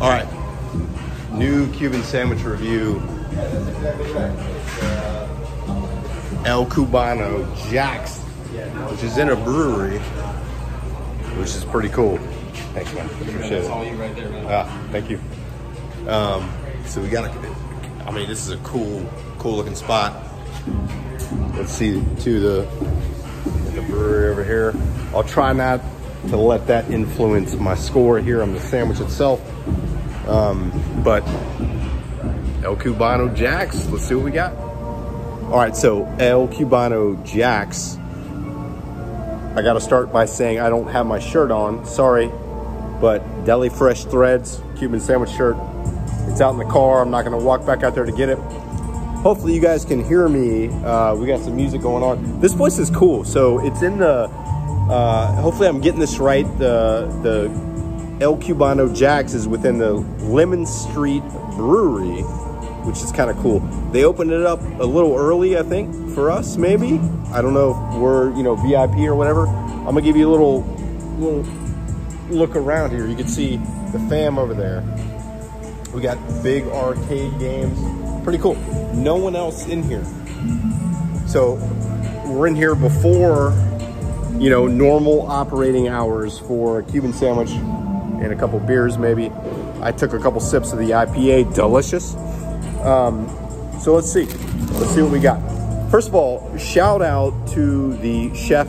All right, new Cuban sandwich review. El Cubano Jax, which is in a brewery, which is pretty cool. Thanks, man. Appreciate it. That's all you right there, man. Thank you. So we got I mean, this is a cool looking spot. Let's see to the brewery over here. I'll try not to let that influence my score here on the sandwich itself. But El Cubano Jax, let's see what we got. All right, so El Cubano Jax. I gotta start by saying I don't have my shirt on, sorry, but Deli Fresh Threads, Cuban sandwich shirt. It's out in the car. I'm not gonna walk back out there to get it. Hopefully you guys can hear me. We got some music going on. This place is cool. So it's in the, hopefully I'm getting this right. The El Cubano Jax is within the Lemon Street Brewery, which is kind of cool. They opened it up a little early, I think, for us, maybe. I don't know if we're, you know, VIP or whatever. I'm gonna give you a little look around here. You can see the fam over there. We got big arcade games. Pretty cool. No one else in here. So we're in here before, you know, normal operating hours for a Cuban sandwich and a couple beers maybe. I took a couple sips of the IPA, delicious. So let's see what we got. First of all, shout out to the chef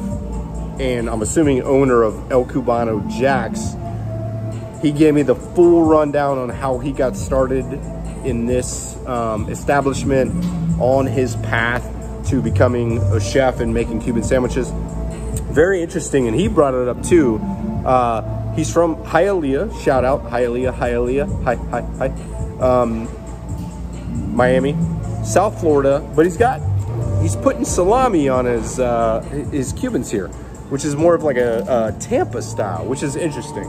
and I'm assuming owner of El Cubano Jax. He gave me the full rundown on how he got started in this establishment on his path to becoming a chef and making Cuban sandwiches. Very interesting, and he brought it up too. He's from Hialeah, shout out, Hialeah, hi. Miami, South Florida, but he's putting salami on his Cubans here, which is more of like a Tampa style, which is interesting.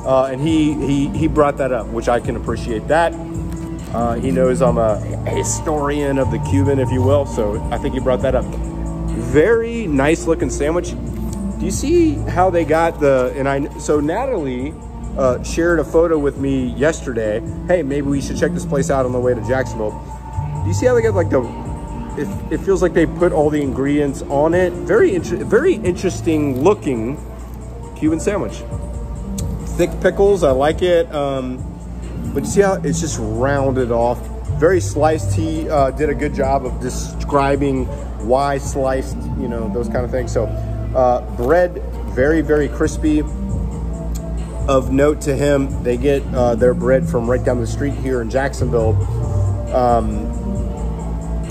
And he brought that up, which I can appreciate that. He knows I'm a historian of the Cuban, if you will, so I think he brought that up. Very nice looking sandwich. Do you see how they got so Natalie shared a photo with me yesterday. Hey, maybe we should check this place out on the way to Jacksonville. Do you see how they got like it feels like they put all the ingredients on it. Very interesting looking Cuban sandwich. Thick pickles, I like it. But you see how it's just rounded off. Very sliced. He did a good job of describing why sliced, you know, those kind of things. So bread, very crispy. Of note to him, they get their bread from right down the street here in Jacksonville.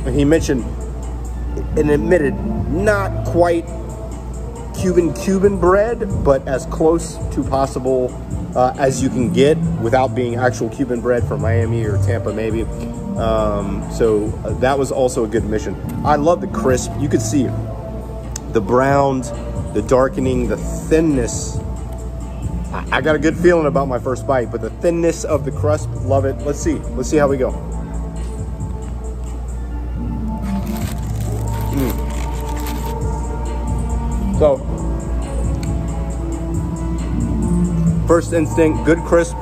And he mentioned and admitted not quite Cuban bread, but as close to possible as you can get without being actual Cuban bread from Miami or Tampa maybe. So that was also a good admission. I love the crisp. You could see the browns, the darkening, the thinness. I got a good feeling about my first bite, but the thinness of the crust, love it. Let's see how we go. So, first instinct, good crisp,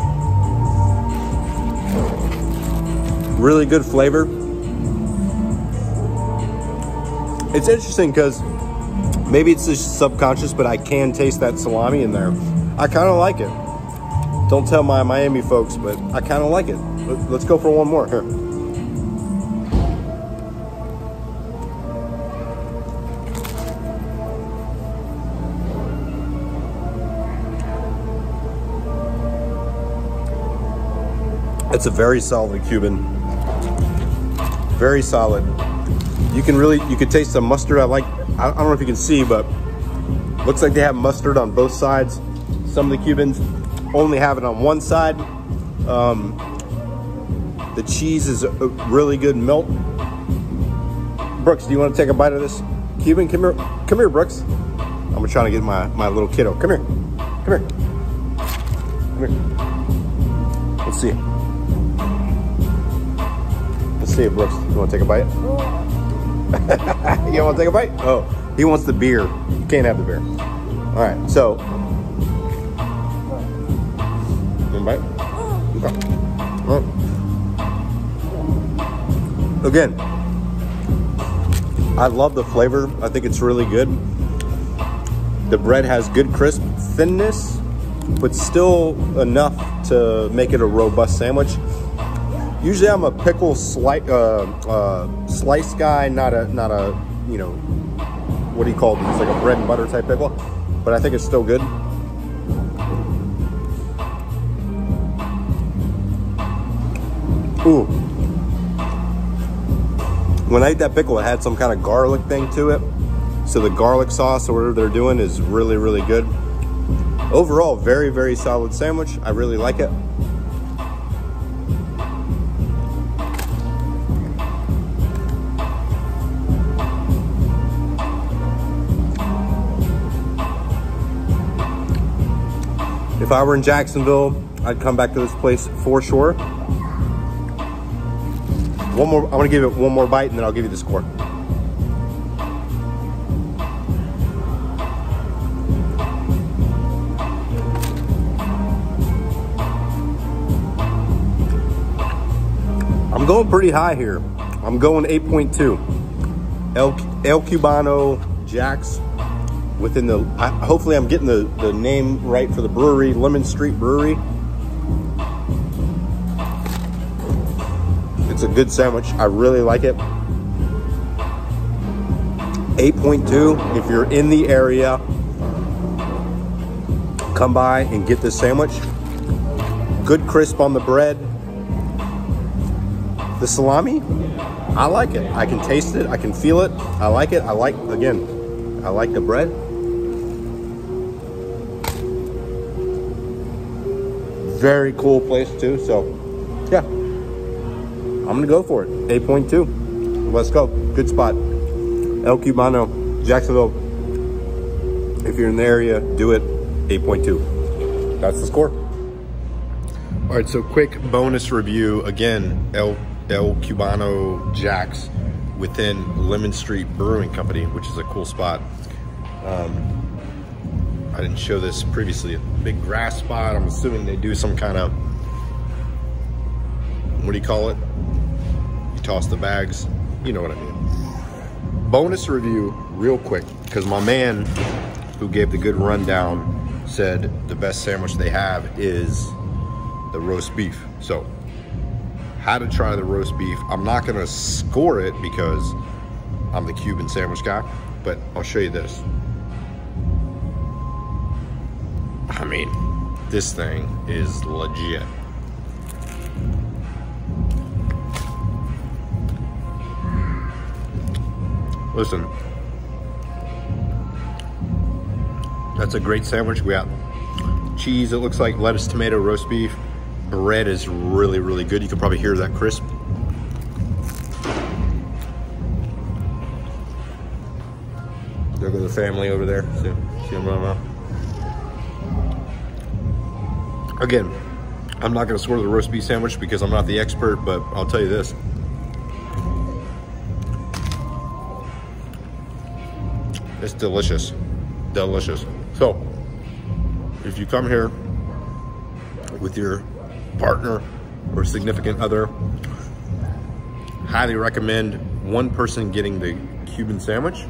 really good flavor. It's interesting because maybe it's just subconscious, but I can taste that salami in there. I kind of like it. Don't tell my Miami folks, but I kind of like it. Let's go for one more here. It's a very solid Cuban. Very solid. You could taste the mustard. I don't know if you can see, but looks like they have mustard on both sides. Some of the Cubans only have it on one side. The cheese is a really good melt. Brooks, do you want to take a bite of this Cuban? Come here, Brooks. I'm trying to get my little kiddo. Come here. Let's see. Let's see it, Brooks. You want to take a bite? You want to take a bite? Oh, he wants the beer. You can't have the beer. All right, so One bite. Okay. Well, again, I love the flavor. I think it's really good. The bread has good crisp thinness, but still enough to make it a robust sandwich. Usually I'm a pickle slice guy, not a, you know, what do you call these? Like a bread and butter type pickle, but I think it's still good. Ooh. When I ate that pickle, it had some kind of garlic thing to it. So the garlic sauce or whatever they're doing is really, really good. Overall, very, very solid sandwich. I really like it. If I were in Jacksonville, I'd come back to this place for sure. One more, I'm gonna give it one more bite and then I'll give you the score. I'm going pretty high here. I'm going 8.2. El Cubano Jax. Within the, hopefully I'm getting the name right for the brewery, Lemon Street Brewery. It's a good sandwich. I really like it. 8.2. If you're in the area, come by and get this sandwich. Good crisp on the bread. The salami, I like it. I can taste it. I can feel it. I like it. I like the bread. Very cool place too. So yeah, I'm gonna go for it. 8.2. Let's go. Good spot. El Cubano, Jacksonville. If you're in the area, do it. 8.2. That's the score. All right, so quick bonus review. Again, El Cubano Jax within Lemon Street Brewing Company, which is a cool spot. I didn't show this previously. A big grass spot. I'm assuming they do some kind of, what do you call it? You toss the bags. You know what I mean. Bonus review real quick, because my man who gave the good rundown said the best sandwich they have is the roast beef. So, how to try the roast beef. I'm not gonna score it because I'm the Cuban sandwich guy, but I'll show you this. I mean, this thing is legit. Listen, that's a great sandwich. We got cheese, it looks like lettuce, tomato, roast beef. Bread is really, really good. You can probably hear that crisp. There goes the family over there. See them running around. Again, I'm not gonna score the roast beef sandwich because I'm not the expert, but I'll tell you this. It's delicious, delicious. So, if you come here with your partner or significant other, highly recommend one person getting the Cuban sandwich,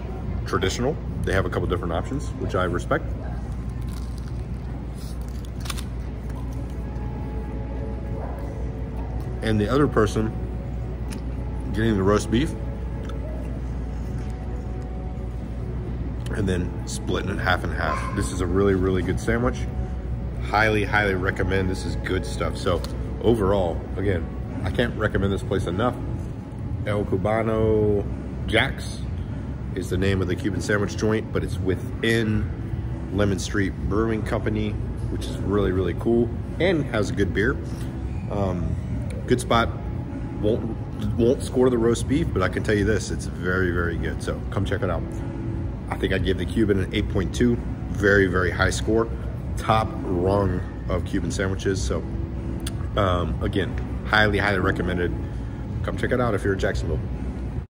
traditional. They have a couple different options, which I respect. And the other person getting the roast beef, and then splitting it half and half. This is a really, really good sandwich. Highly, highly recommend. This is good stuff. So overall, again, I can't recommend this place enough. El Cubano Jax is the name of the Cuban sandwich joint, but it's within Lemon Street Brewing Company, which is really, really cool and has good beer. Good spot. Won't score the roast beef, but I can tell you this, it's very, very good. So come check it out. I think I'd give the Cuban an 8.2. Very, very high score. Top rung of Cuban sandwiches. So again, highly, highly recommended. Come check it out if you're in Jacksonville.